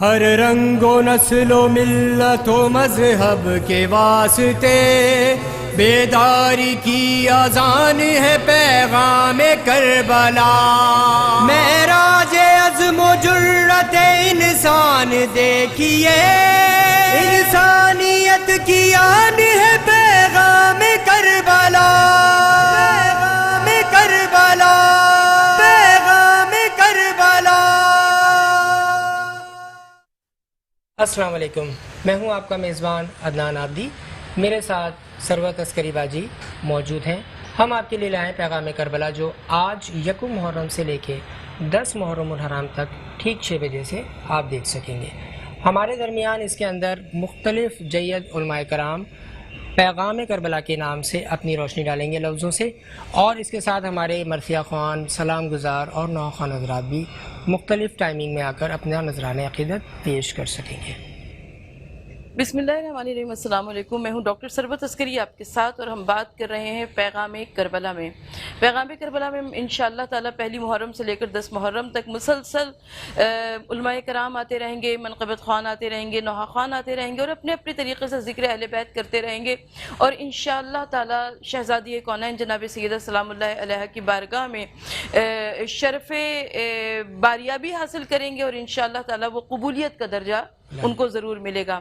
ہر رنگ و نسل و ملت و مذہب کے واسطے بیداری کی اذان ہے پیغام کربلا. معراج عزم و جرت انسان دیکھیے، انسانیت کی آن ہے پیغام کربلا. پیغام کربلا، پیغام کربلا. السلام علیکم، میں ہوں آپ کا میزبان عدنان عابدی. میرے ساتھ ثروت عسکری باجی موجود ہیں. ہم آپ کے لیے لائے ہیں پیغام کربلا، جو آج یکم محرم سے لے کے 10 محرم الحرام تک ٹھیک 6 بجے سے آپ دیکھ سکیں گے. ہمارے درمیان اس کے اندر مختلف جید علماء کرام پیغام کربلا کے نام سے اپنی روشنی ڈالیں گے لفظوں سے، اور اس کے ساتھ ہمارے مرثیہ خوان، سلام گزار اور نوحہ خوان حضرات بھی مختلف ٹائمنگ میں آ کر اپنا نذران عقیدت پیش کر سکیں گے. بسم اللہ الرحمن الرحیم. السلام علیکم، میں ہوں ڈاکٹر ثروت عسکری آپ کے ساتھ، اور ہم بات کر رہے ہیں پیغام کربلا میں. پیغام کربلا میں انشاءاللہ تعالی پہلی محرم سے لے کر 10 محرم تک مسلسل علماء کرام آتے رہیں گے، منقبت خوان آتے رہیں گے، نوحہ خوان آتے رہیں گے، اور اپنے اپنے طریقے سے ذکر اہل بیت کرتے رہیں گے. اور انشاءاللہ تعالی شہزادی کونین جناب سیدہ سلام اللہ علیہ کی بارگاہ میں شرف باریابی حاصل کریں گے، اور انشاءاللہ تعالی وہ قبولیت کا درجہ ان کو ضرور ملے گا.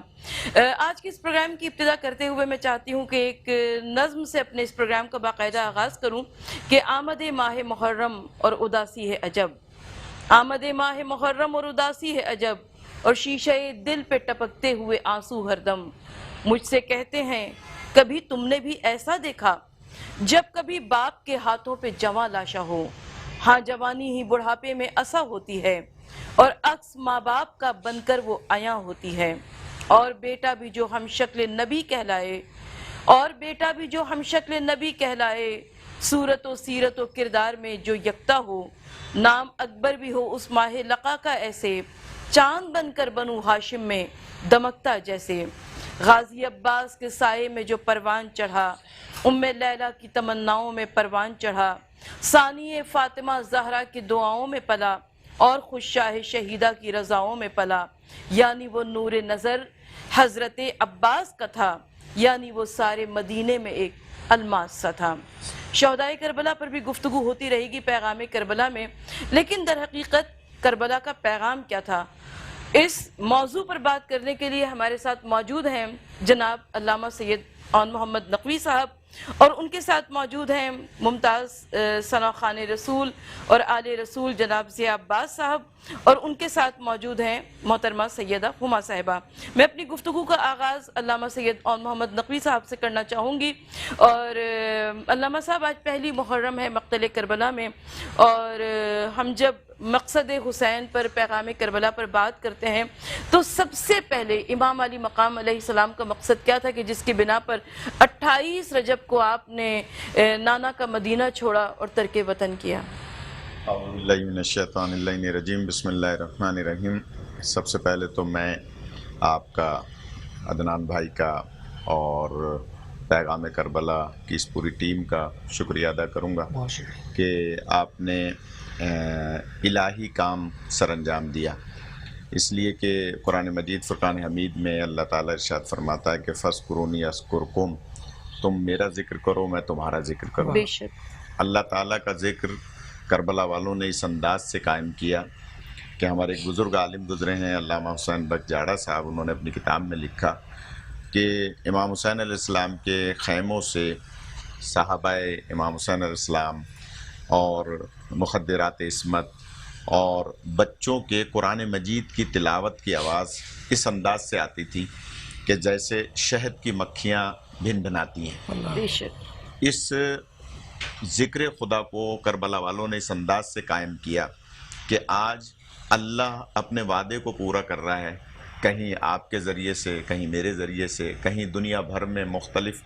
آج کے اس پروگرام کی ابتدا کرتے ہوئے میں چاہتی ہوں کہ ایک نظم سے اپنے اس پروگرام کا باقاعدہ آغاز کروں کہ آمد ماہ محرم اور اداسی ہے عجب. آمد ماہ محرم اور اداسی ہے عجب، اور شیشہ دل پہ ٹپکتے ہوئے آنسو ہر دم. مجھ سے کہتے ہیں کبھی تم نے بھی ایسا دیکھا، جب کبھی باپ کے ہاتھوں پہ جواں لاشا ہو. ہاں جوانی ہی بڑھاپے میں اسا ہوتی ہے، اور عکس ماں باپ کا بن کر وہ عیاں ہوتی ہے. اور بیٹا بھی جو ہم شکل نبی کہلائے، اور بیٹا بھی جو ہم شکل نبی کہلائے، صورت و سیرت و کردار میں جو یکتا ہو. نام اکبر بھی ہو اس ماہ لقا کا ایسے، چاند بن کر بنو ہاشم میں دمکتا جیسے. غازی عباس کے سائے میں جو پروان چڑھا، ام لیلہ کی تمناؤں میں پروان چڑھا. ثانی فاطمہ زہرا کی دعاؤں میں پلا، اور خوش شاہ شہیدہ کی رضاؤں میں پلا. یعنی وہ نور نظر حضرت عباس کا تھا، یعنی وہ سارے مدینے میں ایک الماس سا تھا. شہدائے کربلا پر بھی گفتگو ہوتی رہے گی پیغام کربلا میں، لیکن در حقیقت کربلا کا پیغام کیا تھا؟ اس موضوع پر بات کرنے کے لیے ہمارے ساتھ موجود ہیں جناب علامہ سید اون محمد نقوی صاحب، اور ان کے ساتھ موجود ہیں ممتاز ثنا خوان رسول اور آل رسول جناب ضیاء عباس صاحب، اور ان کے ساتھ موجود ہیں محترمہ سیدہ ہما صاحبہ. میں اپنی گفتگو کا آغاز علامہ سید اون محمد نقوی صاحب سے کرنا چاہوں گی. اور علامہ صاحب، آج پہلی محرم ہے مقتل کربلا میں، اور ہم جب مقصد حسین پر، پیغام کربلا پر بات کرتے ہیں تو سب سے پہلے امام علی مقام علیہ السلام کا مقصد کیا تھا کہ جس کی بنا پر 28 رجب کو آپ نے نانا کا مدینہ چھوڑا اور ترک وطن کیا؟ اعوذ باللہ من الشیطان اللعین الرجیم. بسم اللہ الرحمن الرحیم. سب سے پہلے تو میں آپ کا، عدنان بھائی کا، اور پیغام کربلا کی اس پوری ٹیم کا شکریہ ادا کروں گا کہ آپ نے الہی کام سر انجام دیا. اس لیے کہ قرآن مجید فرقان حمید میں اللہ تعالیٰ ارشاد فرماتا ہے کہ فاذکرونی اذکرکم، تم میرا ذکر کرو میں تمہارا ذکر کروں. بے شک اللہ تعالیٰ کا ذکر کربلا والوں نے اس انداز سے قائم کیا کہ ہمارے ایک بزرگ عالم گزرے ہیں علامہ حسین بخش جاڑا صاحب. انہوں نے اپنی کتاب میں لکھا کہ امام حسین علیہ السلام کے خیموں سے صحابہ امام حسین علیہ السلام اور مخدرات عصمت اور بچوں کے قرآن مجید کی تلاوت کی آواز اس انداز سے آتی تھی کہ جیسے شہد کی مکھیاں بھن بھناتی ہیں. بے شک. اس ذکر خدا کو کربلا والوں نے اس انداز سے قائم کیا کہ آج اللہ اپنے وعدے کو پورا کر رہا ہے. کہیں آپ کے ذریعے سے، کہیں میرے ذریعے سے، کہیں دنیا بھر میں مختلف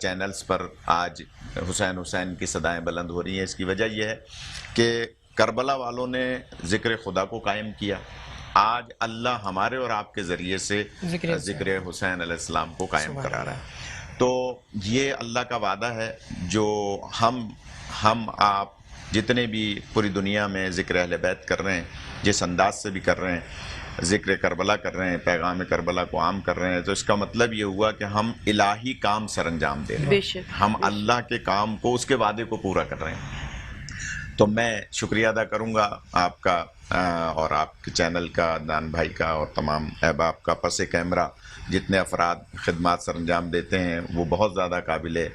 چینلز پر آج حسین حسین کی صدائیں بلند ہو رہی ہیں. اس کی وجہ یہ ہے کہ کربلا والوں نے ذکر خدا کو قائم کیا، آج اللہ ہمارے اور آپ کے ذریعے سے ذکر حسین علیہ السلام کو قائم کرا رہا ہے۔ تو یہ اللہ کا وعدہ ہے جو ہم آپ جتنے بھی پوری دنیا میں ذکر اہل بیت کر رہے ہیں، جس انداز سے بھی کر رہے ہیں، ذکر کربلا کر رہے ہیں، پیغام کربلا کو عام کر رہے ہیں، تو اس کا مطلب یہ ہوا کہ ہم الہی کام سر انجام دے رہے ہیں، ہم اللہ کے کام کو، اس کے وعدے کو پورا کر رہے ہیں۔ تو میں شکریہ ادا کروں گا آپ کا اور آپ کے چینل کا، عدنان بھائی کا، اور تمام احباب کا۔ پس کیمرہ جتنے افراد خدمات سر انجام دیتے ہیں وہ بہت زیادہ قابل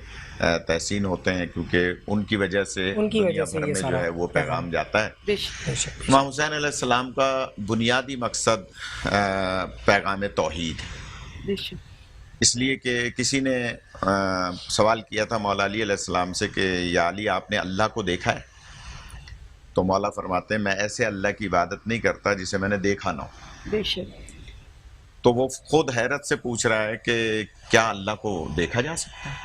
تحسین ہوتے ہیں، کیونکہ ان کی وجہ سے دنیا بھر میں جو ہے وہ پیغام جاتا ہے۔ امام حسین علیہ السلام کا بنیادی مقصد پیغام توحید ہے، اس لیے کہ کسی نے سوال کیا تھا مولا علی علیہ السلام سے کہ یا علی آپ نے اللہ کو دیکھا ہے؟ تو مولا فرماتے ہیں میں ایسے اللہ کی عبادت نہیں کرتا جسے میں نے دیکھا نہ ہو۔ تو وہ خود حیرت سے پوچھ رہا ہے کہ کیا اللہ کو دیکھا جا سکتا ہے؟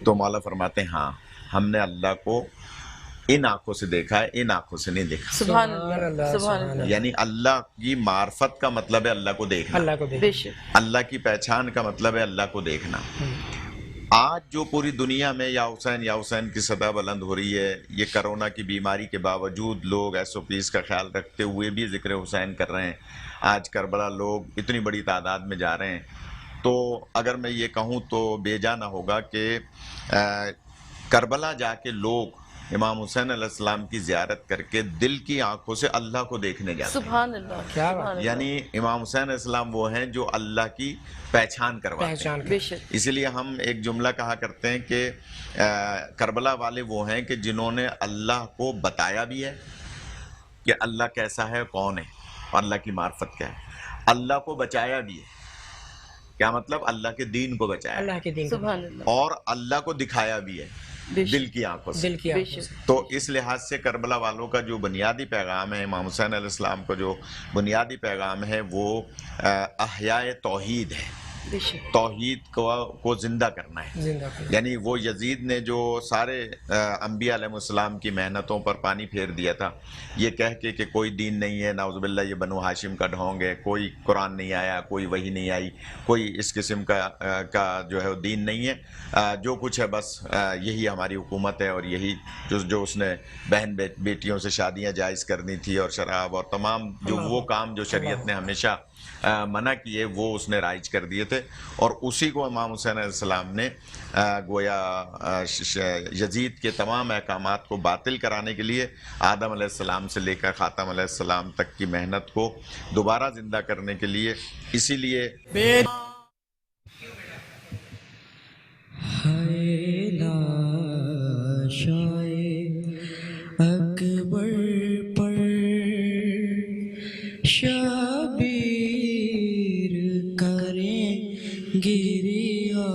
تو مولا فرماتے ہیں ہاں، ہم نے اللہ کو ان آنکھوں سے دیکھا ہے، ان آنکھوں سے نہیں دیکھا۔ سبحان اللہ، سبحان اللہ۔ یعنی اللہ کی معرفت کا مطلب ہے اللہ کو دیکھنا، اللہ کی پہچان کا مطلب ہے اللہ کو دیکھنا۔ آج جو پوری دنیا میں یا حسین کی صدا بلند ہو رہی ہے، یہ کرونا کی بیماری کے باوجود لوگ SOPs کا خیال رکھتے ہوئے بھی ذکر حسین کر رہے ہیں۔ آج کربلا لوگ اتنی بڑی تعداد میں جا رہے ہیں، تو اگر میں یہ کہوں تو بے جا نہ ہوگا کہ کربلا جا کے لوگ امام حسین علیہ السلام کی زیارت کر کے دل کی آنکھوں سے اللہ کو دیکھنے جاتے ہیں۔ سبحان اللہ، سبحان اللہ۔ یعنی امام حسین علیہ السلام وہ ہیں جو اللہ کی پہچان کرواتے ہیں۔ اسی لیے ہم ایک جملہ کہا کرتے ہیں کہ کربلا والے وہ ہیں کہ جنہوں نے اللہ کو بتایا بھی ہے کہ اللہ کیسا ہے، کون ہے، اور اللہ کی معرفت کیا ہے، اللہ کو بچایا بھی ہے۔ کیا مطلب؟ اللہ کے دین کو بچایا، اللہ کے دین، سبحان اللہ، اور اللہ کو دکھایا بھی ہے دل کی آنکھوں سے۔ تو اس لحاظ سے کربلا والوں کا جو بنیادی پیغام ہے، امام حسین علیہ السلام کا جو بنیادی پیغام ہے، وہ احیاء توحید ہے، توحید کو زندہ کرنا ہے۔ یعنی وہ یزید نے جو سارے انبیاء علیہ السلام کی محنتوں پر پانی پھیر دیا تھا، یہ کہہ کے کہ کوئی دین نہیں ہے، نعوذ باللہ یہ بنو ہاشم کا ڈھونگ ہے، کوئی قرآن نہیں آیا، کوئی وحی نہیں آئی، کوئی اس قسم کا جو ہے دین نہیں ہے، جو کچھ ہے بس یہی ہماری حکومت ہے، اور یہی جو اس نے بہن بیٹیوں سے شادیاں جائز کرنی تھی، اور شراب اور تمام جو وہ کام جو شریعت نے ہمیشہ منع کیے، وہ اس نے رائج کر دیے تھے، اور اسی کو امام حسین علیہ السلام نے گویا یزید کے تمام احکامات کو باطل کرانے کے لیے آدم علیہ السلام سے لے کر خاتم علیہ السلام تک کی محنت کو دوبارہ زندہ کرنے کے لیے، اسی لیے اکبر پر شبیر کریں گریا،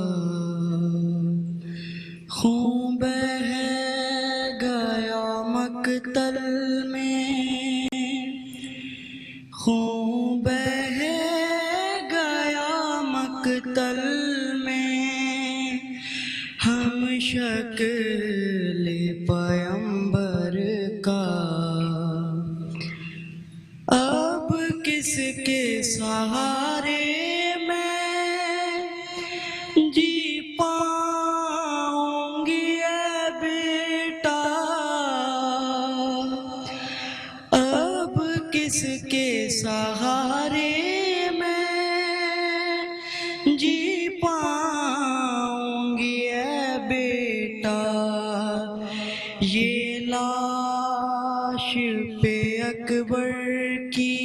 خون بہہ گیا مقتل میں، خون بہہ گیا مقتل میں، ہم شکل پیمبر کا اب کس کے سہارے میں جی پاؤں گی اے بیٹا، اب کس کے سہارے میں جی پاؤں گی اے بیٹا، یہ لاش پہ اکبر کی،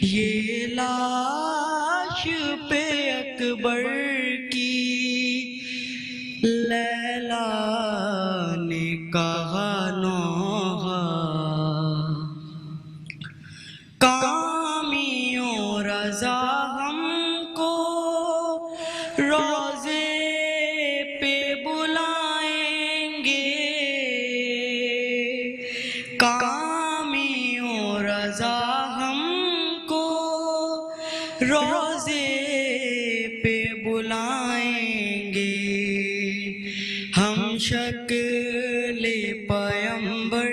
یہ لاش پہ اکبر کی، لیلا نے کہا نوحہ کامیوں رضا ہم کو روزے پہ بلائیں گے، کامیوں رضا ہم کو روزے پہ بلائیں گے، ہم شکل پیمبر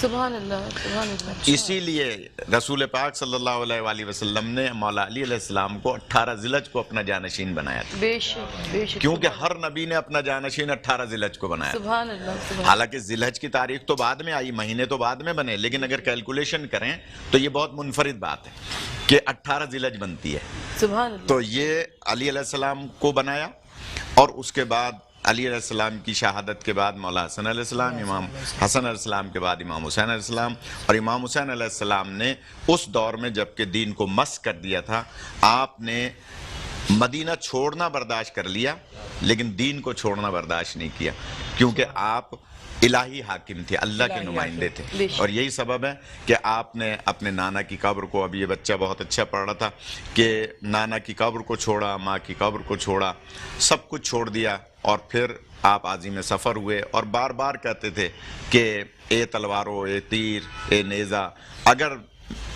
سبحان اللہ سبحان اللہ. اسی لیے رسول پاک صلی اللہ علیہ وسلم نے مولا علی علیہ السلام کو 18 ذیلحج کو اپنا جانشین بنایا تھا، بے شک بے شک. کیونکہ ہر نبی نے اپنا جانشین 18 ذیلحج کو بنایا تھا. سبحان اللہ سبحان. حالانکہ ذیلحج کی تاریخ تو بعد میں آئی، مہینے تو بعد میں بنے، لیکن اگر کیلکولیشن کریں تو یہ بہت منفرد بات ہے کہ 18 ذیلحج بنتی ہے. سبحان اللہ. تو یہ علی علیہ السلام کو بنایا، اور اس کے بعد علی علیہ السلام کی شہادت کے بعد مولا حسن علیہ السلام، امام حسن علیہ السلام کے بعد امام حسین علیہ السلام، اور امام حسین علیہ السلام نے اس دور میں جب کہ دین کو مسخ کر دیا تھا، آپ نے مدینہ چھوڑنا برداشت کر لیا لیکن دین کو چھوڑنا برداشت نہیں کیا، کیونکہ آپ الہی حاکم تھے، اللہ کے نمائندے تھے. اور یہی سبب ہے کہ آپ نے اپنے نانا کی قبر کو، اب یہ بچہ بہت اچھا پڑھ رہا تھا کہ نانا کی قبر کو چھوڑا، ماں کی قبر کو چھوڑا، سب کچھ چھوڑ دیا، اور پھر آپ عازم سفر ہوئے، اور بار بار کہتے تھے کہ اے تلوارو، اے تیر، اے نیزہ، اگر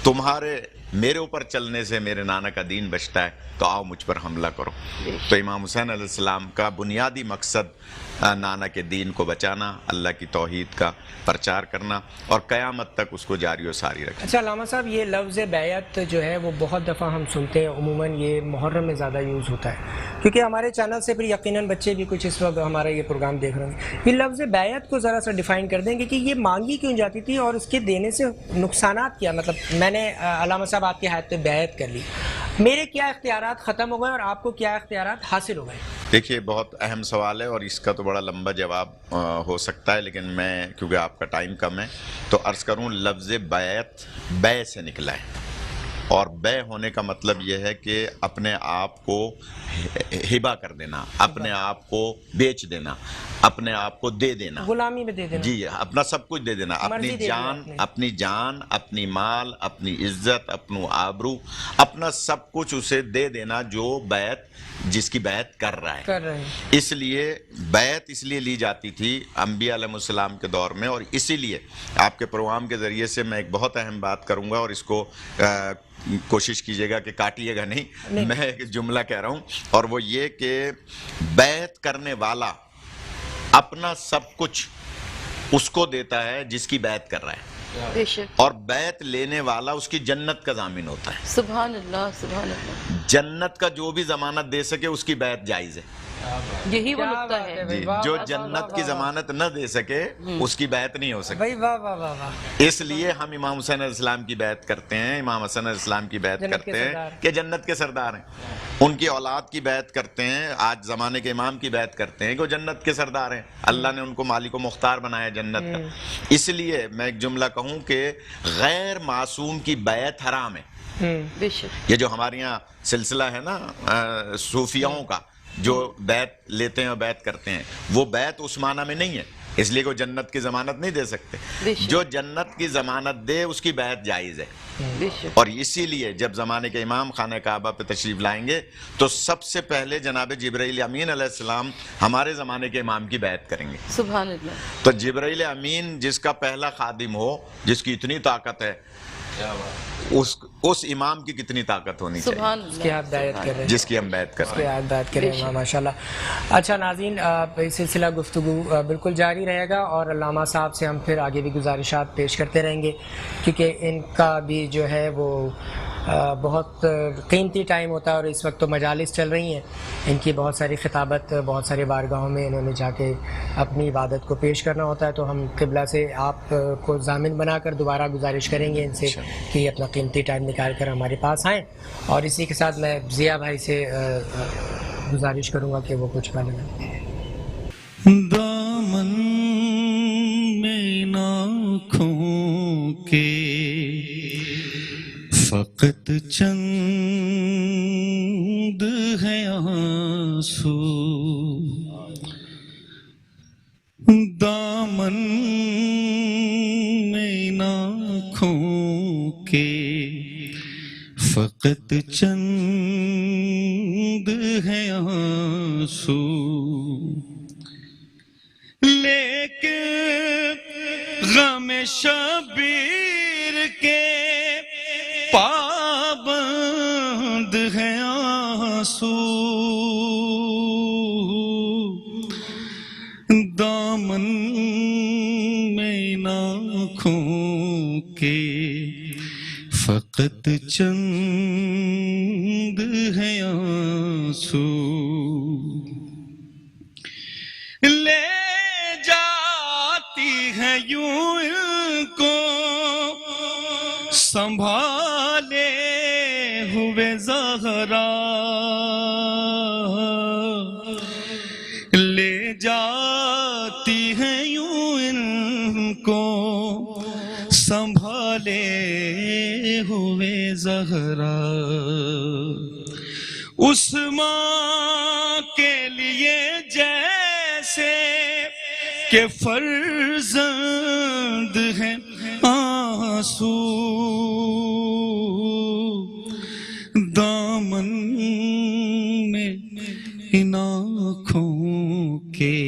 تمہارے میرے اوپر چلنے سے میرے نانا کا دین بچتا ہے تو آؤ مجھ پر حملہ کرو. تو امام حسین علیہ السلام کا بنیادی مقصد نانا کے دین کو بچانا، اللہ کی توحید کا پرچار کرنا، اور قیامت تک اس کو جاری و ساری رکھنا. اچھا علامہ صاحب، یہ لفظ بیعت جو ہے وہ بہت دفعہ ہم سنتے ہیں، عموماً یہ محرم میں زیادہ یوز ہوتا ہے، کیونکہ ہمارے چینل سے پھر یقیناً بچے بھی کچھ اس وقت ہمارا یہ پروگرام دیکھ رہے ہیں. یہ لفظ بیعت کو ذرا سا ڈیفائن کر دیں گے کہ یہ مانگی کیوں جاتی تھی اور اس کے دینے سے نقصانات کیا؟ مطلب میں نے علامہ صاحب آپ کی حیات پہ بیعت کر لی، میرے کیا اختیارات ختم ہو گئے اور آپ کو کیا اختیارات حاصل ہو گئے؟ دیکھیے، بہت اہم سوال ہے اور اس کا تو بڑا لمبا جواب ہو سکتا ہے، لیکن میں کیونکہ آپ کا ٹائم کم ہے تو عرض کروں، لفظ بیعت بے سے نکلا ہے، اور بے ہونے کا مطلب یہ ہے کہ اپنے آپ کو ہبہ کر دینا، اپنے آپ کو بیچ دینا، اپنے آپ کو دے دینا، غلامی میں دے دینا. جی، اپنا سب کچھ دے دینا، مرضی دے دیا آپ نے. اپنی جان، اپنی مال، اپنی عزت، اپنو آبرو، اپنا سب کچھ اسے دے دینا جو بیعت، جس کی بیعت کر رہا ہے. اس لیے بیعت اس لیے لی جاتی تھی انبیاء علیہ السلام کے دور میں، اور اسی لیے آپ کے پروگرام کے ذریعے سے میں ایک بہت اہم بات کروں گا، اور اس کو کوشش کیجئے گا کہ کاٹیے گا نہیں، میں ایک جملہ کہہ رہا ہوں، اور وہ یہ کہ بیعت کرنے والا اپنا سب کچھ اس کو دیتا ہے جس کی بیعت کر رہا ہے، بے شک. اور بیعت لینے والا اس کی جنت کا ضامن ہوتا ہے. سبحان اللہ سبحان اللہ. جنت کا جو بھی ضمانت دے سکے اس کی بیعت جائز ہے. یہی وہ نقطہ ہے جی، جو جنت کی ضمانت نہ دے سکے اس کی بیعت نہیں ہو سکتی. بھائی واہ واہ واہ واہ. اس لیے ہم امام حسین علیہ السلام کی بیعت کرتے ہیں، امام حسن علیہ السلام کی بیعت کرتے ہیں کہ جنت کے سردار ہیں، ان کی اولاد کی بیعت کرتے ہیں، آج زمانے کے امام کی بیعت کرتے ہیں کہ وہ جنت کے سردار ہیں، اللہ نے ان کو مالک و مختار بنایا جنت کا. اس لیے میں ایک جملہ کہوں کہ غیر معصوم کی بیعت حرام ہے. بے شک. یہ جو ہمارے یہاں سلسلہ ہے نا صوفیاؤں کا، جو بیعت لیتے ہیں اور بیعت کرتے ہیں، وہ بیعت اس معنی میں نہیں ہے، اس لیے کہ وہ جنت کی ضمانت نہیں دے سکتے. جو جنت کی ضمانت دے اس کی بیعت جائز ہے. اور اسی لیے جب زمانے کے امام خانہ کعبہ پہ تشریف لائیں گے تو سب سے پہلے جناب جبرائیل امین علیہ السلام ہمارے زمانے کے امام کی بیعت کریں گے. سبحان اللہ. تو جبرائیل امین جس کا پہلا خادم ہو، جس کی اتنی طاقت ہے، اس امام کی کتنی طاقت ہونی چاہیے جس کی آپ بیعت کر رہے ہیں، جس کی ہم بیعت کر رہے ہیں. بیعت کر رہے ہیں ماشاء اللہ. اچھا ناظرین، سلسلہ گفتگو بالکل جاری رہے گا، اور علامہ صاحب سے ہم پھر آگے بھی گزارشات پیش کرتے رہیں گے، کیونکہ ان کا بھی جو ہے وہ بہت قیمتی ٹائم ہوتا ہے، اور اس وقت تو مجالس چل رہی ہیں، ان کی بہت ساری خطابت بہت سارے بارگاہوں میں انہوں نے جا کے اپنی عبادت کو پیش کرنا ہوتا ہے. تو ہم قبلہ سے آپ کو ضامن بنا کر دوبارہ گزارش کریں گے ان سے کہ اپنا قیمتی ٹائم نکال کر ہمارے پاس آئیں. اور اسی کے ساتھ میں ضیاء بھائی سے گزارش کروں گا کہ وہ کچھ بولیں. دامن میں ناکھوں کے فقط چند ہے آنسو، دامن میں ناکھوں کے فقط چند ہے آنسو، لیکن غم شبیر کے پابند ہے آنسو، دامن میں ناکھوں فقط چند ہیں آنسو لے جاتی ہے یوں ان کو سنبھالے ہوئے زہرا، لے جاتی ہے یوں ان کو سنبھالے ہوئے زہرا، اس ماں کے لیے جیسے کہ فرزند ہیں آنسو، دامن میں ان آنکھوں کے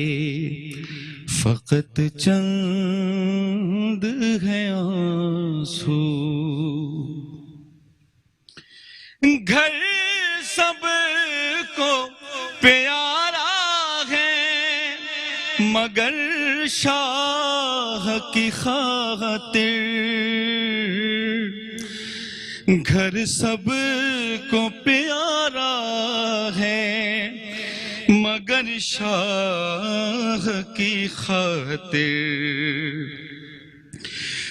فقط چند ہیں آنسو، گھر سب کو پیارا ہے مگر شاہ کی خاطر، گھر سب کو پیارا ہے مگر شاہ کی خاطر،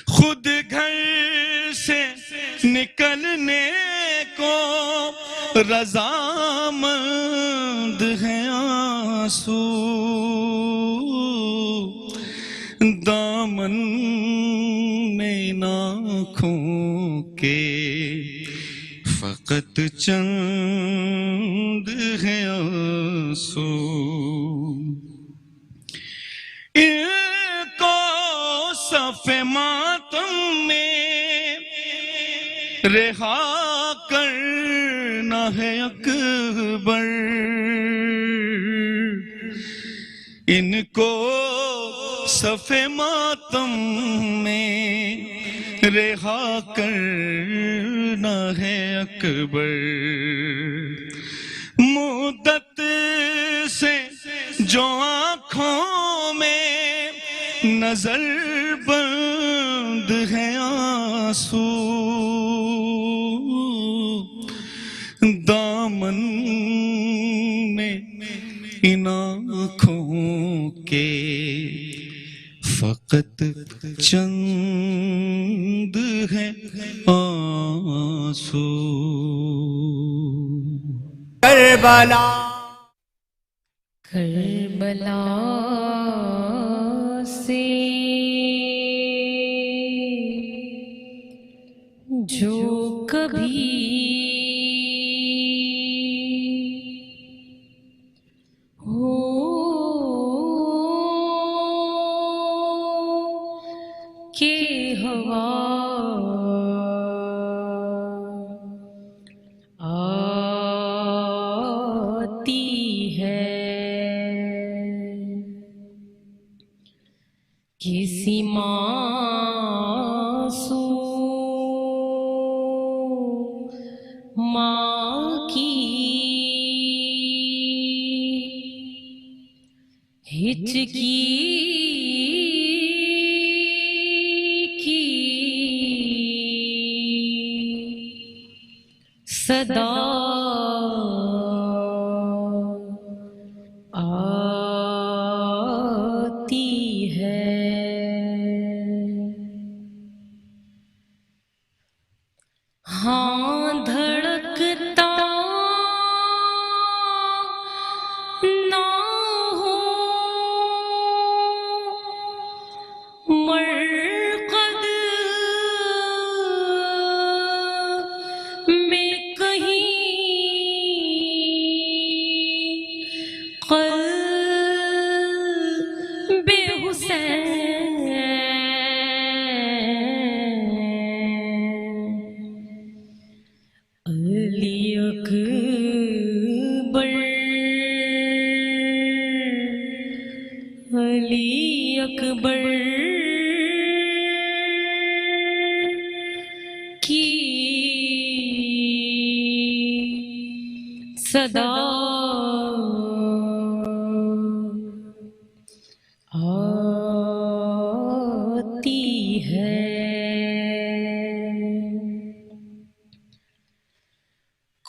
خود گھر سے نکلنے کو رضامند ہیں آنسو، دامن میں ان آنکھوں کے فقط چند ہیں آنسو، ان کو صف ماتم میں رہا کرنا ہے اکبر، ان کو صف ماتم میں رہا کرنا ہے اکبر، مدت سے جو آنکھوں میں نظر بند ہے آنسو، دامن میں ان آنکھوں کے فقط چند ہیں آنسو۔ کربلا کربلا سے جو کبھی ہو کہ ہوا آتی ہے، کسی معصوم ماں کی ہچکی کی صدا آتی ہے، ہاں دھڑکتا نہ ہو مرقد میں کہیں قلب حسین علی اکبر، علی اکبر کی صدا آتی ہے،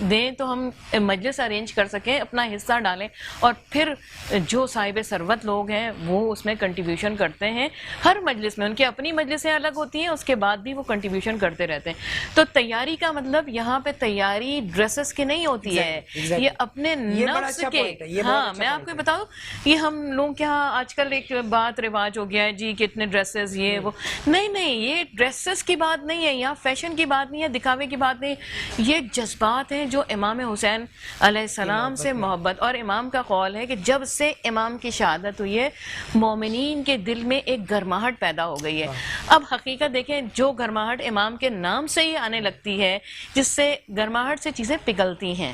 دیں تو ہم مجلس ارینج کر سکیں, اپنا حصہ ڈالیں, اور پھر جو صاحب ثروت لوگ ہیں وہ اس میں کنٹریبیوشن کرتے ہیں. ہر مجلس میں ان کی اپنی مجلسیں الگ ہوتی ہیں, اس کے بعد بھی وہ کنٹریبیوشن کرتے رہتے ہیں. تو تیاری کا مطلب یہاں پہ تیاری ڈریسز کی نہیں ہوتی ہے, یہ اپنے نفس کے. ہاں میں آپ کو بتا دوں, یہ ہم لوگ کیا آج کل ایک بات رواج ہو گیا ہے جی کہ اتنے ڈریسز یہ وہ, نہیں, یہ ڈریسز کی بات نہیں ہے, یا فیشن کی بات نہیں ہے, دکھاوے کی بات نہیں, یہ جذبات ہیں جو امام حسین علیہ السلام سے محبت. اور امام کا قول ہے کہ جب سے امام کی شہادت ہوئی ہے مومنین کے دل میں ایک گرماہٹ پیدا ہو گئی ہے. اب حقیقت دیکھیں, جو گرماہٹ امام کے نام سے ہی آنے لگتی ہے, جس سے گرماہٹ سے چیزیں پگھلتی ہیں,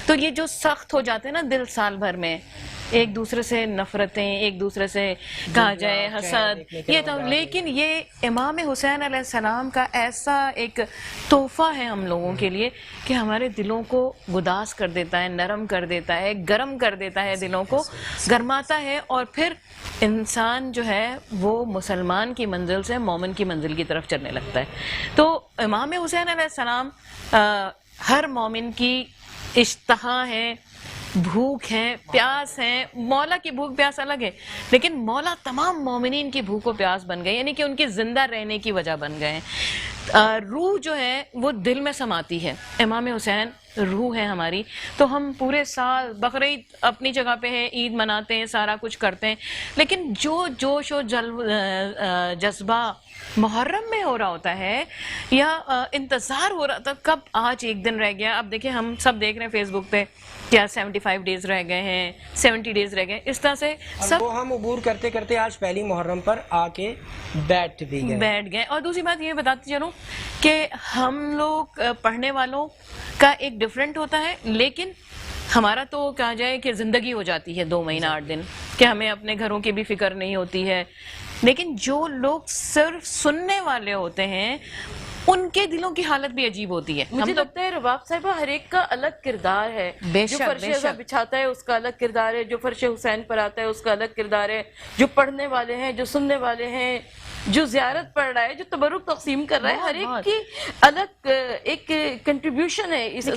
تو یہ جو سخت ہو جاتے ہیں نا دل سال بھر میں, ایک دوسرے سے نفرتیں, ایک دوسرے سے کہا جائے حسد, یہ تو, لیکن یہ امام حسین علیہ السلام کا ایسا ایک تحفہ ہے ہم لوگوں کے لیے کہ ہمارے دلوں کو گداز کر دیتا ہے, نرم کر دیتا ہے, گرم کر دیتا ہے, دلوں کو گرماتا ہے, اور پھر انسان جو ہے وہ مسلمان کی منزل سے مومن کی منزل کی طرف چلنے لگتا ہے. تو امام حسین علیہ السلام ہر مومن کی اشتہا ہے, بھوک ہے, پیاس ہے. مولا کی بھوک پیاس الگ ہے, لیکن مولا تمام مومنین کی بھوک و پیاس بن گئے, یعنی کہ ان کی زندہ رہنے کی وجہ بن گئے. روح جو ہے وہ دل میں سماتی ہے, امام حسین روح ہے ہماری. تو ہم پورے سال بقرعید اپنی جگہ پہ ہے, عید مناتے ہیں, سارا کچھ کرتے ہیں, لیکن جو جوش و جذبہ محرم میں ہو رہا ہوتا ہے, یا انتظار ہو رہا تھا کب آج ایک دن رہ گیا. اب دیکھیں ہم سب دیکھ رہے ہیں فیس بک پہ کیا 75 ڈیز رہ گئے ہیں, 70 ڈیز رہ گئے, اس طرح سے سب وہ ہم عبور کرتے کرتے آج پہلی محرم پر آ کے بیٹھ گئے. اور دوسری بات یہ بتاتی چلوں کہ ہم لوگ پڑھنے والوں کا ایک ڈفرینٹ ہوتا ہے, لیکن ہمارا تو کہا جائے کہ زندگی ہو جاتی ہے 2 مہینہ 8 دن, کہ ہمیں اپنے گھروں کی بھی فکر نہیں ہوتی ہے. لیکن جو لوگ صرف سننے والے ہوتے ہیں ان کے دلوں کی حالت بھی عجیب ہوتی ہے. مجھے لگتا ہے رباب صاحبہ ہر ایک کا الگ کردار ہے, جو فرش ازا بچھاتا ہے اس کا الگ کردار ہے, جو فرش حسین پر آتا ہے اس کا الگ کردار ہے, جو پڑھنے والے ہیں, جو سننے والے ہیں, جو زیارت پڑھ رہا ہے, جو تبرک تقسیم کر رہا ہے, ہر ایک کی الگ ایک کنٹریبیوشن ہے اس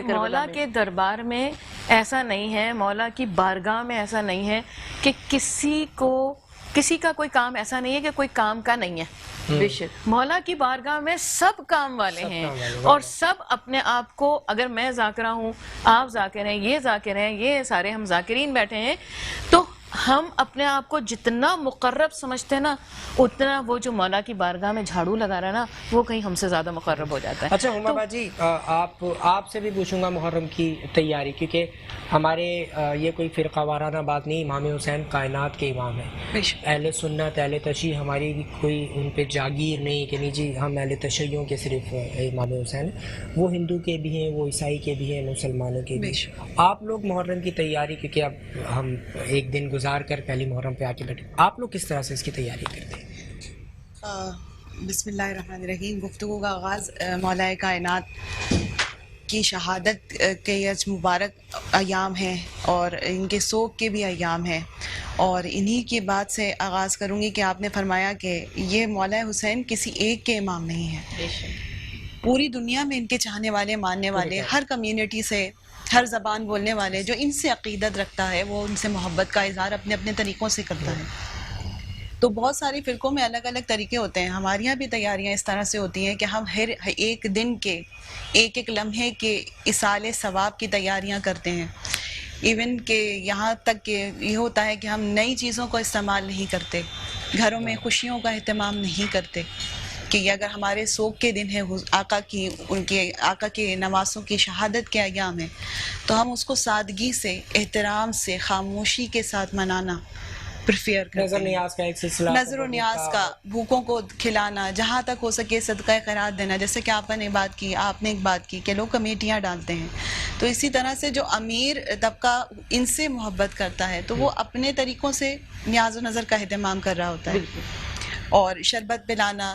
مولا کے دربار میں ایسا نہیں ہے, مولا کی بارگاہ میں ایسا نہیں ہے کہ کسی کا کوئی کام ایسا نہیں ہے کہ کوئی کام کا نہیں ہے. بے شک مولا کی بارگاہ میں سب کام والے ہیں, اور سب اپنے آپ کو, اگر میں ذاکرہ ہوں, آپ ذاکر ہیں, یہ ذاکر ہیں, یہ سارے ہم ذاکرین بیٹھے ہیں, تو ہم اپنے آپ کو جتنا مقرب سمجھتے ہیں نا, اتنا وہ جو مولا کی بارگاہ میں جھاڑو لگا رہا ہے نا, وہ کہیں ہم سے زیادہ مقرب ہو جاتا ہے. اچھا ہما باجی, آپ سے بھی پوچھوں گا محرم کی تیاری, کیونکہ ہمارے یہ کوئی فرقہ وارانہ بات نہیں, امام حسین کائنات کے امام ہیں, اہل سنت اہل تشیع ہماری کوئی ان پہ جاگیر نہیں کہ نہیں جی ہم اہل تشیعوں کے صرف امام حسین, وہ ہندو کے بھی ہیں, وہ عیسائی کے بھی ہیں, مسلمانوں کے بھی. آپ لوگ محرم کی تیاری, کیونکہ اب ہم ایک دن گزار کر پہلی محرم پہ آ کے بیٹھے, آپ لوگ کس طرح سے اس کی تیاری کرتے ہیں؟ بسم اللہ الرحمن الرحیم. گفتگو کا آغاز مولا کائنات کی شہادت کے یہ مبارک ایام ہیں, اور ان کے سوگ کے بھی ایام ہیں, اور انہی کی بات سے آغاز کروں گی کہ آپ نے فرمایا کہ یہ مولا حسین کسی ایک کے امام نہیں ہیں, پوری دنیا میں ان کے چاہنے والے, ماننے والے, ہر کمیونٹی سے, ہر زبان بولنے والے جو ان سے عقیدت رکھتا ہے وہ ان سے محبت کا اظہار اپنے اپنے طریقوں سے کرتا ہے. تو بہت ساری فرقوں میں الگ الگ طریقے ہوتے ہیں. ہمارے یہاں بھی تیاریاں اس طرح سے ہوتی ہیں کہ ہم ہر ایک دن کے, ایک ایک لمحے کے ایصال ثواب کی تیاریاں کرتے ہیں. ایون کہ یہاں تک کہ یہ ہوتا ہے کہ ہم نئی چیزوں کو استعمال نہیں کرتے, گھروں میں خوشیوں کا اہتمام نہیں کرتے, کہ اگر ہمارے سوگ کے دن ہے, آقا کے نواسوں کی شہادت کے ایام ہیں, تو ہم اس کو سادگی سے, احترام سے, خاموشی کے ساتھ منانا پریفیئر کرتے ہیں. نظر نیاز کا ایک سلسلہ, نظر و نیاز کا, بھوکوں کو کھلانا, جہاں تک ہو سکے صدقہ خیرات دینا, جیسے کہ آپ نے بات کی, آپ نے ایک بات کی کہ لوگ کمیٹیاں ڈالتے ہیں. تو اسی طرح سے جو امیر طبقہ ان سے محبت کرتا ہے تو وہ اپنے طریقوں سے نیاز و نظر کا اہتمام کر رہا ہوتا ہے, اور شربت پلانا,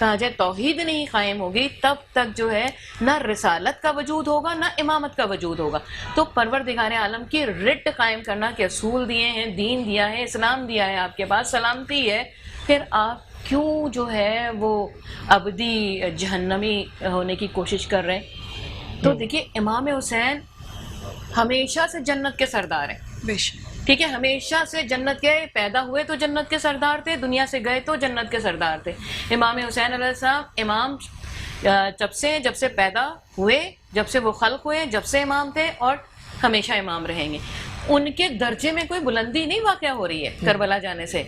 کہا جائے توحید نہیں قائم ہوگی تب تک جو ہے نہ رسالت کا وجود ہوگا نہ امامت کا وجود ہوگا. تو پروردگار عالم کی رٹ قائم کرنا کے اصول دیے ہیں, دین دیا ہے, اسلام دیا ہے, آپ کے پاس سلامتی ہے, پھر آپ کیوں جو ہے وہ ابدی جہنمی ہونے کی کوشش کر رہے ہیں؟ تو دیکھیے امام حسین ہمیشہ سے جنت کے سردار ہیں, بے شک. ٹھیک ہے, ہمیشہ سے جنت کے پیدا ہوئے تو جنت کے سردار تھے, دنیا سے گئے تو جنت کے سردار تھے. امام حسین علیہ السلام امام جب سے پیدا ہوئے, جب سے وہ خلق ہوئے, جب سے امام تھے اور ہمیشہ امام رہیں گے. ان کے درجے میں کوئی بلندی نہیں واقع ہو رہی ہے کربلا جانے سے.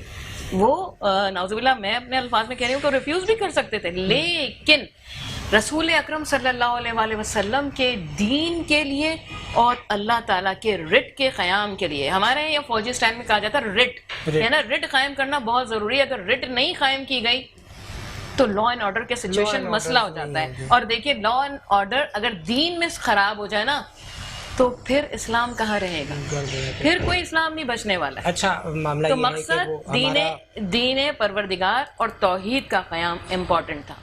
وہ نعوذ باللہ میں اپنے الفاظ میں کہہ رہی ہوں کہ ریفیوز بھی کر سکتے تھے, لیکن رسول اکرم صلی اللہ علیہ وآلہ وسلم کے دین کے لیے اور اللہ تعالیٰ کے رٹ کے قیام کے لیے, ہمارے یہاں فوجی سٹائل میں کہا جاتا ہے رٹ ہے نا, رٹ قائم کرنا بہت ضروری ہے. اگر رٹ نہیں قائم کی گئی تو لا اینڈ آرڈر کے سچویشن مسئلہ ہو جاتا ہے. اور دیکھیے لا اینڈ آرڈر اگر دین میں خراب ہو جائے نا تو پھر اسلام کہاں رہے گا, پھر کوئی اسلام نہیں بچنے والا. اچھا معاملہ تو یہ ہے کہ وہ مقصد دین پروردگار اور توحید کا قیام امپورٹنٹ تھا.